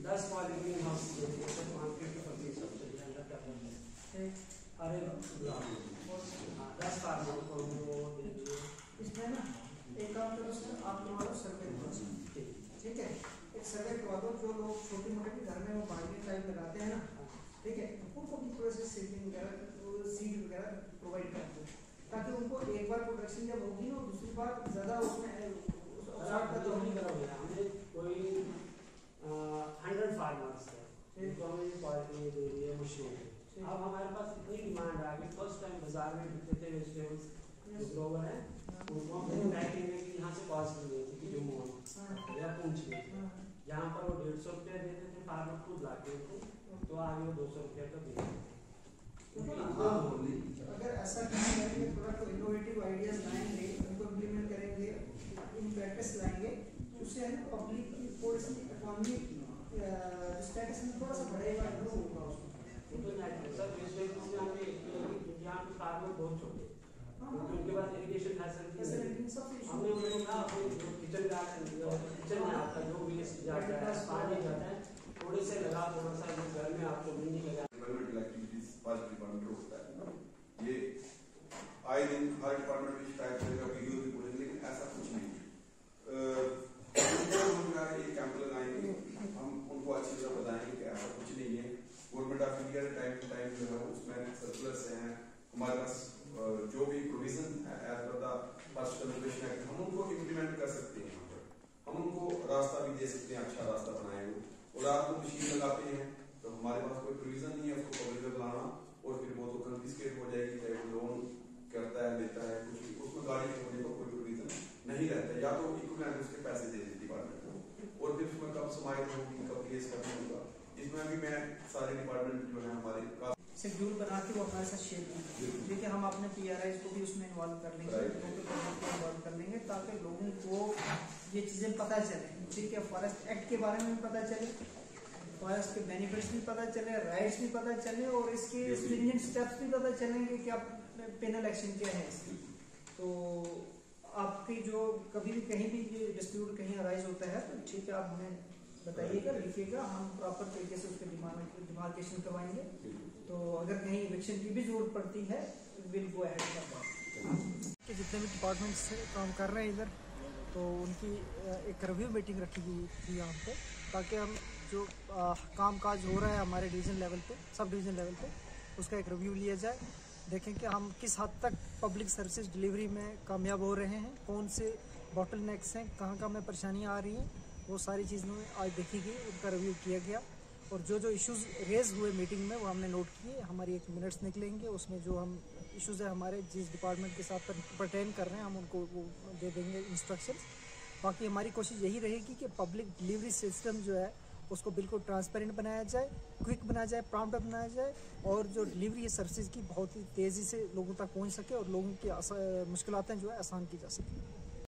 10 poly green house market की subsidy under development अरे 10 farmer को वो दे दिए। इसमें ना एक काम करो सर, आप करवा दो सर्वे करवा, ठीक है, एक सर्वे करवा दो। जो लोग छोटे मोटे घर में वो बार्गेनिंग टाइप लगाते हैं ना, ठीक है, उनको भी थोड़े से सीडिंग वगैरह सीड वगैरह प्रोवाइड कर दो, ताकि उनको एक बार प्रोडक्शन जब होगी ना दूसरी बार ज़्यादा उसमें हमने कोई 100 फार्मर्स थे जिनको हमें क्वालिटी दे रही है मशीन। अब हमारे पास इतनी डिमांड आ गई, फर्स्ट टाइम बाजार में बिकते थे वेजिटेबल्स जो ग्रोवर है उनको हम पैकिंग में कि यहाँ से कॉस्ट मिल गई थी कि जम्मू या पूछ में यहाँ पर वो 150 रुपया देते थे फार्मर खुद लाके उनको, तो आगे वो 200 रुपया का देते थे। अगर ऐसा करेंगे, थोड़ा तो इनोवेटिव आइडियाज लाएंगे, उनको इम्प्लीमेंट करेंगे, इन प्रैक्टिस लाएंगे, उससे है ना पब्लिक की थोड़ी सी इकोनॉमिक स्टेटस में थोड़ा सा बढ़ेगा, इम्प्रूव होगा उसमें। सर वेजिटेबल्स में हमें यहाँ पे फार्मर बहुत छोटे उनके पास इरिगेशन फैसिलिटी हमने उनको कहा किचन गार्डन किचन में आपका जो वेस्ट जाता है पानी जाता है थोड़े से लगा, थोड़ा सा घर में आपको नहीं लगा। डेवलपमेंटल एक्टिविटीज पांच डिपार्टमेंट होता है, ये आए दिन हर डिपार्टमेंट में शिकायत करेगा, वीडियो भी बोलेंगे, लेकिन ऐसा कुछ नहीं ये कैंप लगाएंगे, हम उनको अच्छी तरह बताएंगे कि ऐसा कुछ नहीं है। Government of India time to time जो है उसमें सर्कुलर्स हैं, हमारे पास जो भी प्रोविजन है as per the first conservation act हम उनको इम्प्लीमेंट कर सकते हैं। यहाँ पर हम उनको रास्ता भी दे सकते हैं, अच्छा रास्ता बनाएंगे। और आप लोग मशीन लगाते हैं तो हमारे पास कोई प्रोविजन नहीं है उसको पब्लिक में लाना, और फिर वो तो कंफिस्केट हो जाएगी, चाहे वो लोन करता है लेता है कुछ भी, उसमें गाड़ी होने का कोई प्रोविजन नहीं रहता है। या तो इक्विपमेंट उसके पैसे दे देती डिपार्टमेंट को, और फिर उसमें कब समाइल होगी, कब केस करना होगा, इसमें भी मैं सारे डिपार्टमेंट जो है हमारे शेड्यूल बना के वो हमारे साथ शेयर कीजिए, ठीक है, हम अपने PRIs को भी उसमें इन्वॉल्व कर लेंगे, इन्वॉल्व कर लेंगे ताकि लोगों को ये चीजें पता चले, ठीक है, फॉरेस्ट एक्ट के बारे में भी पता चले, फॉरेस्ट के बेनिफिट्स भी पता चले, राइट्स भी पता चले, और इसके स्ट्रिंजेंट स्टेप्स भी पता चलेंगे कि आप पेनल एक्शन क्या है इसकी। तो आपकी जो कभी भी कहीं भी ये डिस्प्यूट कहीं अराइज होता है तो ठीक है, आप हमें बताइएगा, लिखिएगा, हम प्रॉपर तरीके से उसके डिमार्केशन करवाएंगे। तो अगर कहीं इलेक्शन की भी जरूरत पड़ती है विल गो अहेड कर जितने भी डिपार्टमेंट्स काम कर रहे हैं इधर, तो उनकी एक रिव्यू मीटिंग रखी गई थी यहाँ पे, ताकि हम जो काम काज हो रहा है हमारे डिवीज़न लेवल पे, सब डिवीज़न लेवल पे, उसका एक रिव्यू लिया जाए, देखें कि हम किस हद तक पब्लिक सर्विस डिलीवरी में कामयाब हो रहे हैं, कौन से बॉटल नेक्स हैं, कहाँ कहाँ में परेशानियाँ आ रही हैं, वो सारी चीज़ें आज देखी गई, उनका रिव्यू किया गया, और जो इश्यूज़ रेज हुए मीटिंग में वो हमने नोट किए। हमारी एक मिनट्स निकलेंगे, उसमें जो हम इश्यूज़ है हमारे जिस डिपार्टमेंट के साथ परटेन कर रहे हैं हम उनको वो दे देंगे इंस्ट्रक्शंस। बाकी हमारी कोशिश यही रहेगी कि पब्लिक डिलीवरी सिस्टम जो है उसको बिल्कुल ट्रांसपेरेंट बनाया जाए, क्विक बनाया जाए, प्रॉम्प्ट बनाया जाए, और जो डिलीवरी है सर्विसेज की बहुत ही तेज़ी से लोगों तक पहुँच सके और लोगों की मुश्किलातें जो है आसान की जा सके।